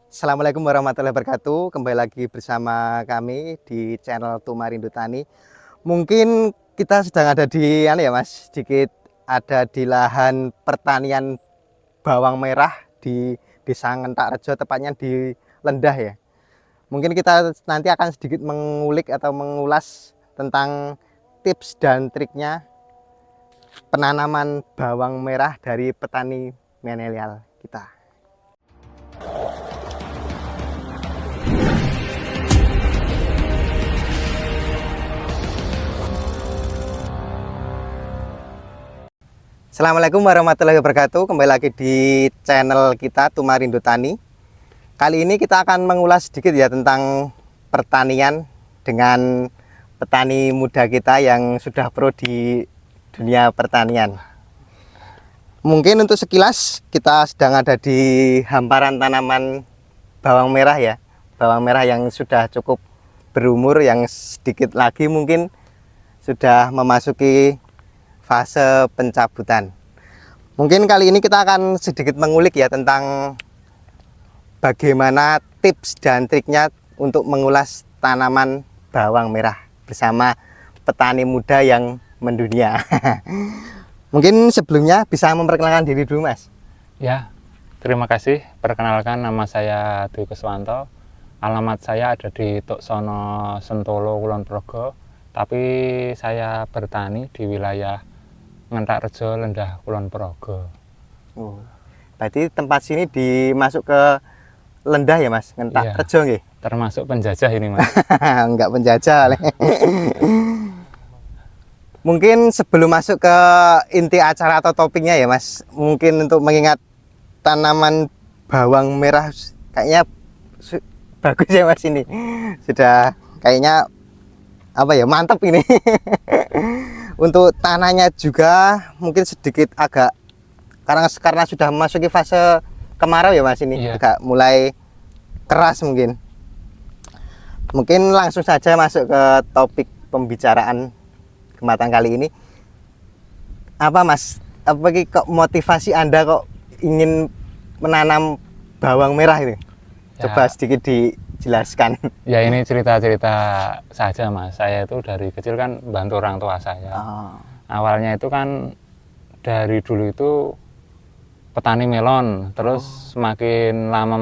Assalamualaikum warahmatullahi wabarakatuh. Kembali lagi bersama kami di channel Tumarindu Tani. Mungkin kita sedang ada di Mas, sedikit ada di lahan pertanian bawang merah di Desa Ngentak Rejo, tepatnya di Lendah ya. Mungkin kita nanti akan sedikit mengulik atau mengulas tentang tips dan triknya penanaman bawang merah dari petani milenial kita. Assalamualaikum warahmatullahi wabarakatuh. Kembali lagi di channel kita Tumarindu Tani. Kali ini kita akan mengulas sedikit ya tentang pertanian dengan petani muda kita yang sudah pro di dunia pertanian. Mungkin untuk sekilas kita sedang ada di hamparan tanaman bawang merah ya. Bawang merah yang sudah cukup berumur, yang sedikit lagi mungkin sudah memasuki fase pencabutan. Mungkin kali ini kita akan sedikit mengulik ya tentang bagaimana tips dan triknya untuk mengulas tanaman bawang merah bersama petani muda yang mendunia. Mungkin sebelumnya bisa memperkenalkan diri dulu, Mas. Ya, terima kasih. Perkenalkan, nama saya Dwi Kuswanto. Alamat saya ada di Tuksono, Sentolo, Kulon Progo. Tapi saya bertani di wilayah Ngentak Rejo, Lendah, Kulon Progo. Oh, berarti tempat sini dimasuk ke Lendah ya, Mas? Ngentak Iya, Rejo nggih? termasuk penjajah ini, Mas. Enggak penjajah. Mungkin sebelum masuk ke inti acara atau topiknya ya, Mas, mungkin untuk mengingat tanaman bawang merah kayaknya bagus ya, Mas, ini. Sudah kayaknya apa ya, mantap ini. Untuk tanahnya juga mungkin sedikit agak karena sudah memasuki fase kemarau ya, Mas, ini. Iya. Agak mulai keras mungkin. Mungkin langsung saja masuk ke topik pembicaraan kesempatan kali ini. Apa, Mas? Apa kok motivasi Anda kok ingin menanam bawang merah ini? Ya. Coba sedikit dijelaskan. Ya, ini cerita-cerita saja, Mas. Saya itu dari kecil kan bantu orang tua saya. Oh. Awalnya itu kan dari dulu itu petani melon, terus makin lama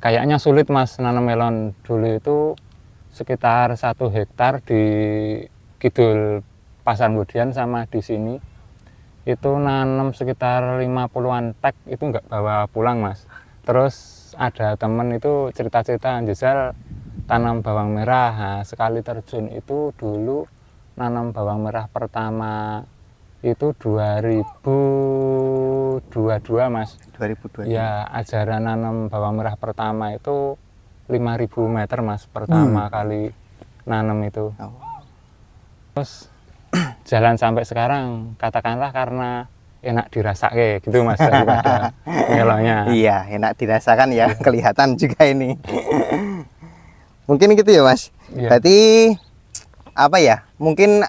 kayaknya sulit, Mas, nanam melon. Dulu itu sekitar 1 hektar di Kidul Pasar Budian sama di sini itu nanam sekitar 50-an tek, itu nggak bawa pulang, Mas. Terus ada temen itu cerita-cerita Jezal tanam bawang merah. Nah, sekali terjun itu dulu nanam bawang merah pertama itu 2022, Mas. 2022. Ya, ajaran nanam bawang merah pertama itu 5.000 meter, Mas, pertama kali nanam itu. Oh. Terus jalan sampai sekarang, katakanlah karena enak dirasake gitu, Mas, daripada melonnya. Iya, enak dirasakan ya, kelihatan juga ini. Mungkin gitu ya, Mas. Iya. Berarti apa ya? Mungkin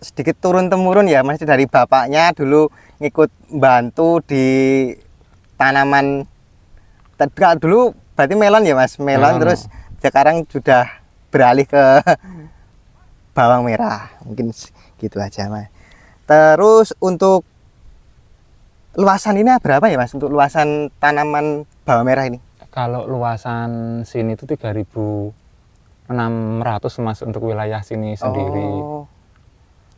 sedikit turun temurun ya, Mas, dari bapaknya dulu ngikut bantu di tanaman. Dulu berarti melon ya, Mas. Melon terus sekarang sudah beralih ke bawang merah. Mungkin gitu aja, Mas. Terus untuk luasan ini berapa ya, Mas, untuk luasan tanaman bawang merah ini? Kalau luasan sini itu 3.600, Mas, untuk wilayah sini sendiri. Oh,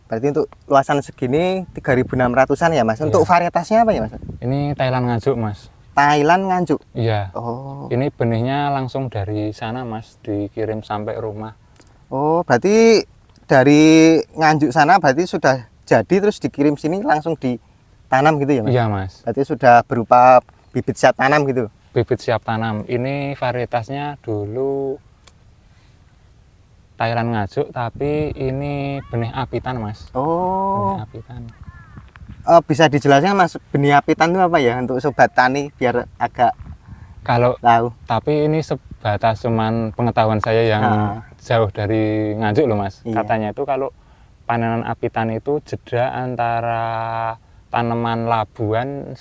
berarti untuk luasan segini 3.600-an ya, Mas. Untuk varietasnya apa ya, Mas? Ini Thailand Nganjuk, Mas. Thailand Nganjuk. Iya. Oh. Ini benihnya langsung dari sana, Mas, dikirim sampai rumah. Oh, berarti dari Nganjuk sana berarti sudah jadi terus dikirim sini langsung ditanam gitu ya, Mas? Iya, Mas. Berarti sudah berupa bibit siap tanam gitu. Bibit siap tanam. Ini varietasnya dulu Thailand Nganjuk, tapi ini benih apitan, Mas. Oh. Benih apitan. Bisa dijelaskan, Mas, benih apitan itu apa ya untuk sobat tani biar agak Kalau tahu. tapi ini sebatas cuman pengetahuan saya yang jauh dari Nganjuk loh, Mas. Iya. Katanya itu kalau panenan apitan itu jeda antara tanaman labuan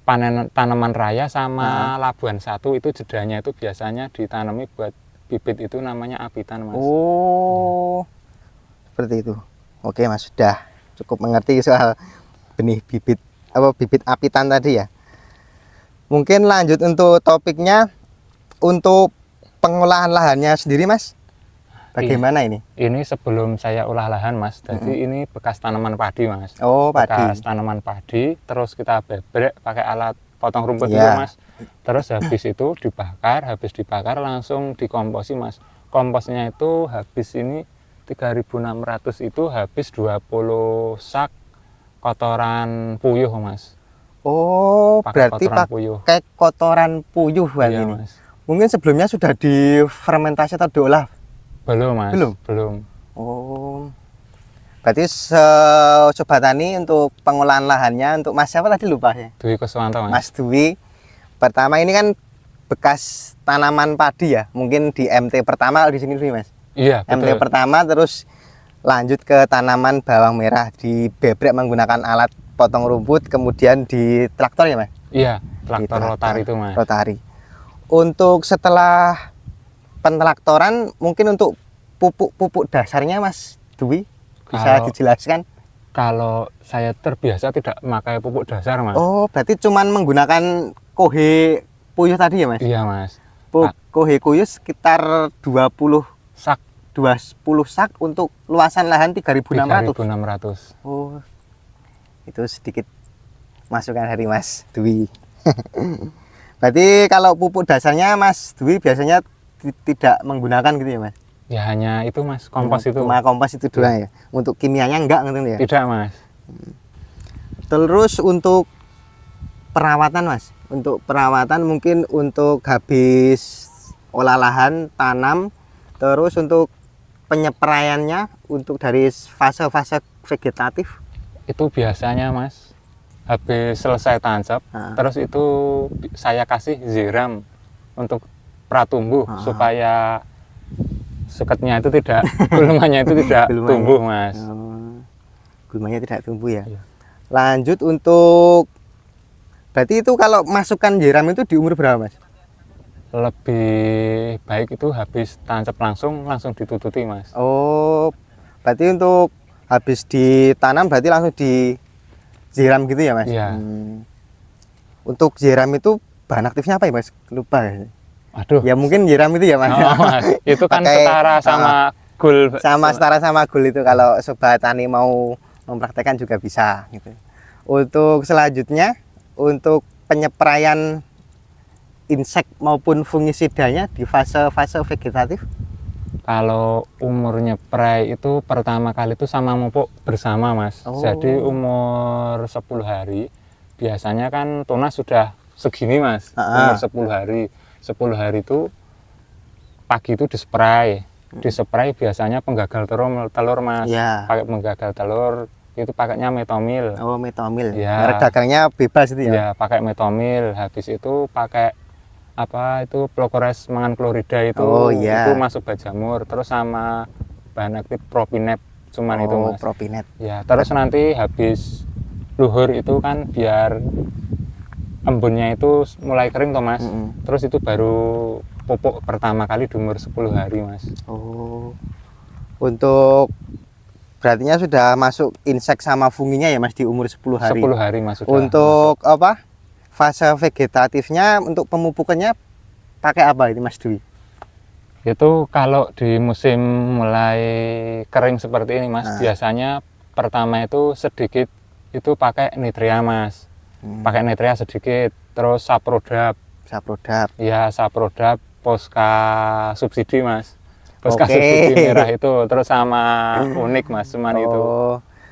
panen tanaman raya sama Labuan 1 itu jedanya itu biasanya ditanami buat bibit itu namanya apitan, Mas. Oh, seperti itu. Oke, Mas, sudah cukup mengerti soal benih bibit bibit apitan tadi ya. Mungkin lanjut untuk topiknya, untuk pengolahan lahannya sendiri, Mas. Bagaimana ini? Ini sebelum saya olah lahan, Mas. Jadi ini bekas tanaman padi, Mas. Oh, padi. Bekas tanaman padi, terus kita bebrek pakai alat potong rumput Iya. itu, Mas. Terus habis itu dibakar langsung dikomposi, Mas. Komposnya itu habis ini 3.600 itu habis 20 sak kotoran puyuh, Mas. Oh, berarti puyuh. pakai kotoran puyuh Iya, ini. Mas. Mungkin sebelumnya sudah difermentasi atau diolah? Belum, Mas. Belum. Oh. Berarti Sobat Tani untuk pengolahan lahannya untuk Mas siapa tadi lupa ya? Dwi Kuswanto, Mas. Mas Dwi. Pertama ini kan bekas tanaman padi ya. Mungkin di MT pertama di sini dulu, Mas. Iya, MT betul. pertama terus lanjut ke tanaman bawang merah, dibebrek menggunakan alat potong rumput, kemudian di traktor ya, Mas? Iya, Di traktor rotari itu, Mas. Rotari. Untuk setelah pentraktoran, mungkin untuk pupuk dasarnya, Mas Dwi, bisa dijelaskan? Kalau saya terbiasa tidak memakai pupuk dasar, Mas. Oh, berarti cuman menggunakan kohe puyuh tadi ya, Mas? Iya, Mas. Kohe puyuh sekitar 20 sak 20 sak untuk luasan lahan 3.600. 3.600. Oh, itu sedikit masukan dari Mas Dwi. Berarti kalau pupuk dasarnya Mas Dwi biasanya tidak menggunakan gitu ya, Mas? Ya hanya itu, Mas, kompos itu. Cuma kompos itu doang ya. Untuk kimianya enggak gitu ya? Tidak, Mas. Terus untuk perawatan, Mas. Untuk perawatan mungkin untuk habis olah lahan, tanam, terus untuk penyepraiannya untuk dari fase-fase vegetatif itu biasanya, Mas, habis selesai tancap, terus itu saya kasih ziram untuk pratumbuh supaya suketnya itu tidak gulmanya itu tidak tumbuh, Mas. Gulmanya tidak tumbuh ya. Lanjut untuk berarti itu kalau masukkan ziram itu di umur berapa, Mas? Lebih baik itu habis tancap langsung ditututi, Mas. Oh, berarti untuk habis ditanam berarti langsung disiram gitu ya, Mas? Iya. Untuk siram itu bahan aktifnya apa ya, Mas? Lupa ya. Aduh. Ya mungkin siram itu ya, Mas. Oh, Mas. Itu kan setara sama gul. Setara sama gul itu kalau Sobat Tani mau mempraktekkan juga bisa gitu. Untuk selanjutnya untuk penyepraian insek maupun fungisidanya di fase-fase vegetatif. Kalau umur nyeprai itu pertama kali itu sama pupuk bersama, Mas. Jadi umur 10 hari biasanya kan tunas sudah segini, Mas. Umur 10 hari. 10 hari itu pagi itu dispray. Dispray biasanya penggagal telur, Mas. Ya. Pakai penggagal telur itu pakainya metomil. Oh, metomil. Ya. Merek dagangnya bebas itu ya. Ya, pakai metomil. Habis itu pakai apa itu Plocores mangan klorida itu. Oh, iya. Itu masuk bajamur, terus sama bahan aktif Propinet cuman itu, Mas. Propinet. Ya, terus nanti habis luhur itu kan biar embunnya itu mulai kering toh, Mas. Terus itu baru pupuk pertama kali di umur 10 hari, Mas. Oh. Untuk berartinya sudah masuk insek sama funginya ya, Mas, di umur 10 hari. 10 hari, Mas, sudah. Untuk masuk. Apa? Fase vegetatifnya untuk pemupukannya pakai apa ini, Mas Dwi? Itu kalau di musim mulai kering seperti ini, Mas, biasanya pertama itu sedikit itu pakai nitria, Mas. Pakai nitria sedikit, terus saprodap. Ya, saprodap Posca subsidi, Mas. Posca subsidi merah itu, terus sama unik, Mas, cuman itu.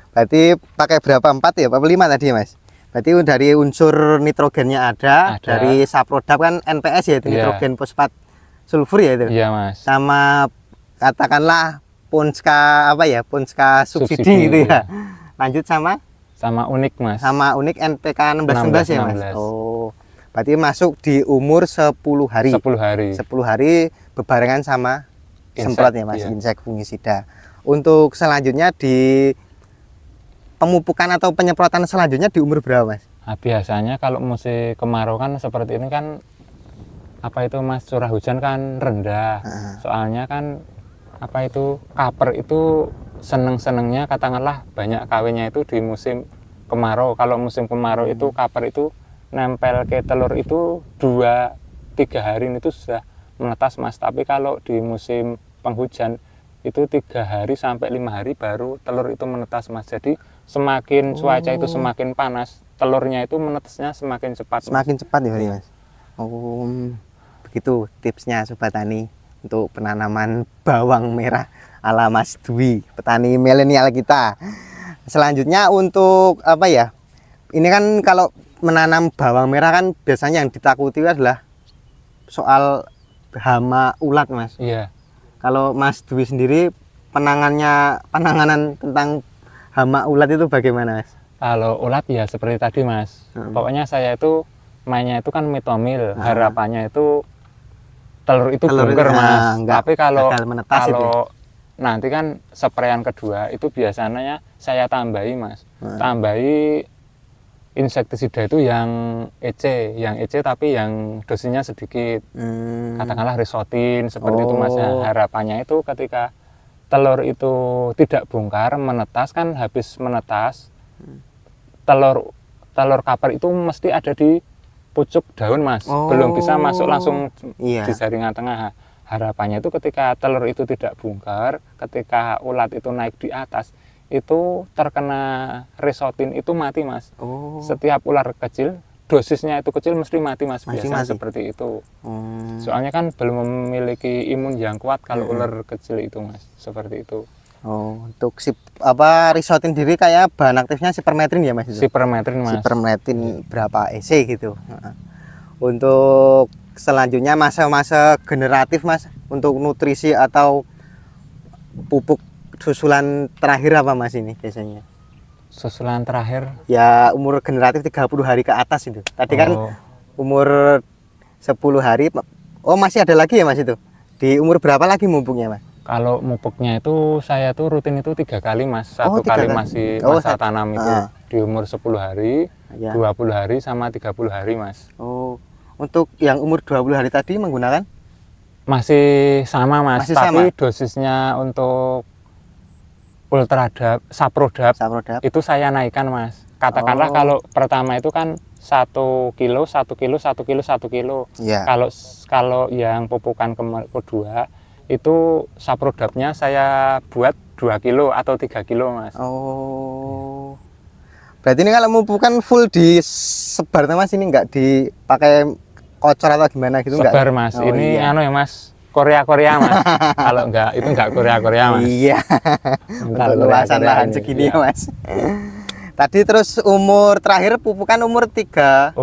Berarti pakai berapa? 4 ya? Apa 5 tadi, Mas? Berarti dari unsur nitrogennya ada. Dari saprodap kan NPS ya, itu nitrogen fosfat sulfur ya itu. Iya, Mas. Sama katakanlah Posca apa ya? Posca subsidi gitu ya. Lanjut sama unik, Mas. Sama unik NPK 16 ya, Mas. 16. Oh. Berarti masuk di umur 10 hari. 10 hari. 10 hari bebarengan sama semprot ya, Mas, insek fungisida. Untuk selanjutnya di pemupukan atau penyemprotan selanjutnya di umur berapa, Mas? Nah, biasanya kalau musim kemarau kan seperti ini kan apa itu Mas, curah hujan kan rendah. Soalnya kan apa itu kaper itu seneng-senengnya katakanlah banyak kawinnya itu di musim kemarau. Kalau musim kemarau itu kaper itu nempel ke telur itu 2-3 hari itu sudah menetas Mas. Tapi kalau di musim penghujan itu 3 hari sampai 5 hari baru telur itu menetas Mas. Jadi semakin cuaca itu semakin panas, telurnya itu menetasnya semakin cepat. Semakin cepat ya berarti Mas. Oh, begitu tipsnya Sobat Tani untuk penanaman bawang merah ala Mas Dwi, petani milenial kita. Selanjutnya untuk apa ya? Ini kan kalau menanam bawang merah kan biasanya yang ditakuti adalah soal hama ulat Mas. Iya. Kalau Mas Dwi sendiri penanganan tentang hama ulat itu bagaimana Mas? Kalau ulat ya seperti tadi Mas. Pokoknya saya itu mainnya itu kan mitomil. Harapannya itu telur itu bunker Mas. Tapi kalau nanti kan sprayan kedua itu biasanya saya tambahi Mas. Tambahi insektisida itu yang EC tapi yang dosisnya sedikit. Katakanlah Risotin seperti itu Mas. Harapannya itu ketika telur itu tidak bongkar, menetas kan habis menetas, telur kaper itu mesti ada di pucuk daun Mas, belum bisa masuk langsung di jaringan tengah. Harapannya itu ketika telur itu tidak bongkar, ketika ulat itu naik di atas, itu terkena Risotin itu mati Mas. Setiap ular kecil, dosisnya itu kecil mesti mati Mas, biasanya seperti itu. Soalnya kan belum memiliki imun yang kuat kalau ular kecil itu Mas, seperti itu. Untuk Risotin diri kayak bahan aktifnya sipermetrin ya Mas? Sipermetrin Mas. Sipermetrin berapa EC gitu. Untuk selanjutnya masa-masa generatif Mas, untuk nutrisi atau pupuk susulan terakhir apa Mas ini biasanya? Susulan terakhir ya umur generatif 30 hari ke atas itu. Tadi kan umur 10 hari. Masih ada lagi ya Mas itu? Di umur berapa lagi mupuknya Mas? Kalau mupuknya itu saya tuh rutin itu 3 kali Mas. Satu kali masih masa tanam itu di umur 10 hari, 20 hari sama 30 hari Mas. Untuk yang umur 20 hari tadi menggunakan? Masih sama Mas, tapi sama? dosisnya untuk Ultradap, Saprodap itu saya naikkan Mas. Katakanlah kalau pertama itu kan 1 kilo, 1 kilo, 1 kilo, 1 kilo. Kalau yang pupukan kedua itu Saprodapnya saya buat 2 kilo atau 3 kilo Mas. Berarti ini kalau pupukan full disebar Mas, ini enggak dipakai kocor atau gimana gitu? Sebar Mas, ini ya Mas, Korea Mas. Kalau enggak itu enggak Korea Mas. Iya. Untuk luasan lahan segini ya Mas. Tadi terus umur terakhir pupukan umur 30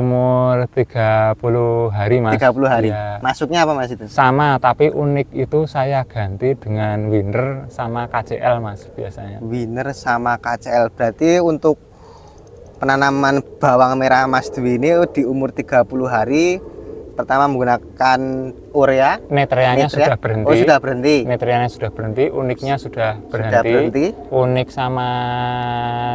hari Mas. 30 hari. Ya. Masuknya apa Mas itu? Sama, tapi unik itu saya ganti dengan Winner sama KCL Mas biasanya. Winner sama KCL. Berarti untuk penanaman bawang merah Mas Dwi ini di umur 30 hari pertama menggunakan urea. Netrianya sudah berhenti. Sudah berhenti. Netrianya sudah berhenti, uniknya sudah berhenti. Unik sama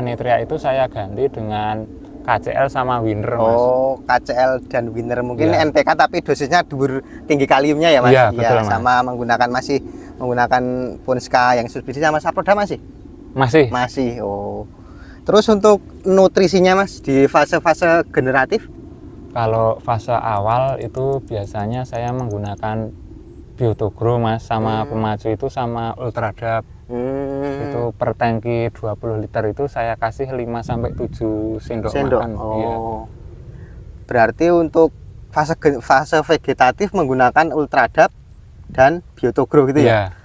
netria itu saya ganti dengan KCL sama Winner Mas. KCL dan Winner mungkin NPK tapi dosisnya tinggi kaliumnya ya Mas. Iya, betul, Mas. Sama masih menggunakan Punska yang subsidi sama Saproda masih? Masih. Terus untuk nutrisinya Mas di fase-fase generatif? Kalau fase awal itu biasanya saya menggunakan Biotogro Mas, sama pemacu itu sama Ultradap. Itu per tangki 20 liter itu saya kasih 5-7 sendok makan. Berarti untuk fase vegetatif menggunakan Ultradap dan Biotogro gitu ya?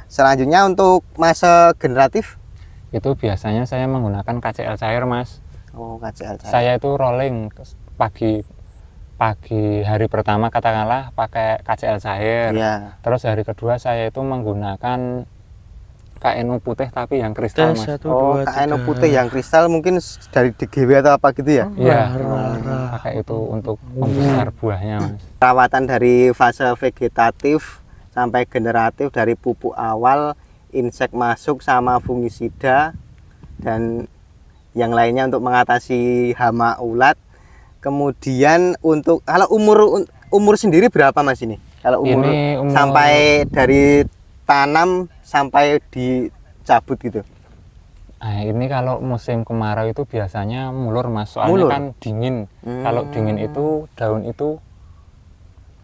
Selanjutnya untuk masa generatif? Itu biasanya saya menggunakan KCL cair Mas. KCL cair. Saya itu rolling pagi hari pertama katakanlah pakai KCL cair. Terus hari kedua saya itu menggunakan KNO putih tapi yang kristal Mas. KNO putih yang kristal mungkin dari DGW atau apa gitu ya? Pakai itu untuk membesar buahnya Mas. Perawatan dari fase vegetatif sampai generatif dari pupuk awal, insek masuk sama fungisida, dan yang lainnya untuk mengatasi hama ulat. Kemudian untuk kalau umur sendiri berapa Mas ini? Kalau umur, Ini umur- sampai dari tanam sampai dicabut gitu. Nah, ini kalau musim kemarau itu biasanya mulur Mas, soalnya Mulur? kan dingin. Kalau dingin itu daun itu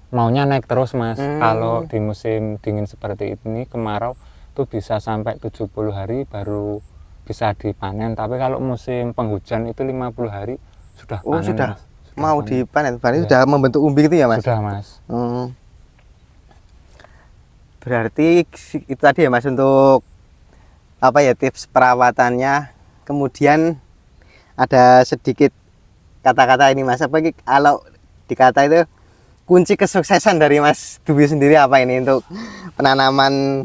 maunya naik terus Mas. Kalau di musim dingin seperti ini kemarau itu bisa sampai 70 hari baru bisa dipanen. Tapi kalau musim penghujan itu 50 hari sudah Oh panen sudah Mas. mau panen. dipanen, berarti Ya. sudah membentuk umbi gitu ya Mas? Sudah Mas. Berarti itu tadi ya Mas untuk apa ya tips perawatannya. Kemudian ada sedikit kata-kata ini Mas, apa ini kalau dikata itu kunci kesuksesan dari Mas Dwi sendiri apa ini untuk penanaman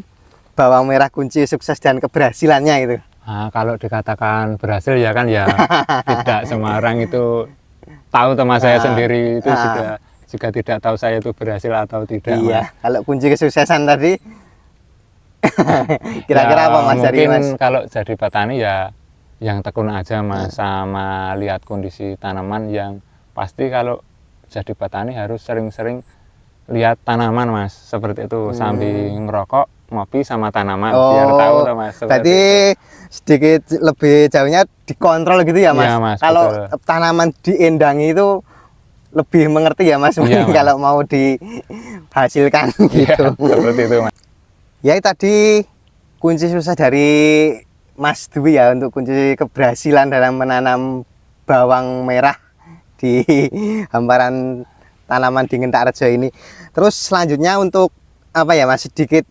bawang merah, kunci sukses dan keberhasilannya itu? Nah, kalau dikatakan berhasil ya kan ya tidak semua orang itu tahu, teman saya sendiri itu juga tidak tahu saya itu berhasil atau tidak. Iya, Mas. kalau kunci kesuksesan tadi kira-kira Ya, apa Mas dari mungkin Mas? kalau jadi petani ya yang tekun aja Mas, sama lihat kondisi tanaman. Yang pasti kalau jadi petani harus sering-sering lihat tanaman Mas, seperti itu, sambil ngerokok, ngopi sama tanaman biar tahu tuh Mas. Berarti sedikit lebih jauhnya dikontrol gitu ya Mas. Iya, Mas, kalau betul. tanaman diendangi itu lebih mengerti ya Mas, Iya, Mas. kalau mau dihasilkan Iya, gitu. seperti itu Mas. Ya tadi kunci sukses dari Mas Dwi ya untuk kunci keberhasilan dalam menanam bawang merah di hamparan tanaman dingin Tak Rejo ini. Terus selanjutnya untuk apa ya Mas, sedikit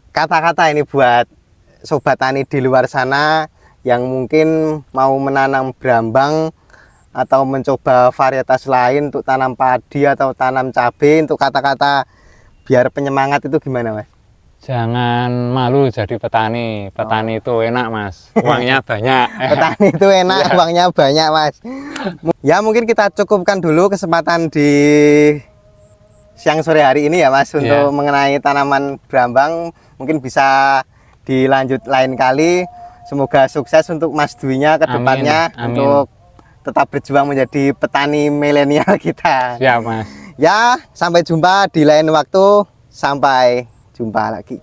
kata-kata ini buat sobat tani di luar sana yang mungkin mau menanam brambang atau mencoba varietas lain untuk tanam padi atau tanam cabai, untuk kata-kata biar penyemangat itu gimana Mas? Jangan malu jadi petani. Petani itu enak Mas, uangnya banyak. Petani itu enak, uangnya banyak Mas. Ya mungkin kita cukupkan dulu kesempatan di siang sore hari ini ya Mas untuk mengenai tanaman brambang. Mungkin bisa dilanjut lain kali. Semoga sukses untuk Mas Dwi-nya ke depannya untuk tetap berjuang menjadi petani milenial kita. Siap Mas. Ya, sampai jumpa di lain waktu. Sampai jumpa lagi.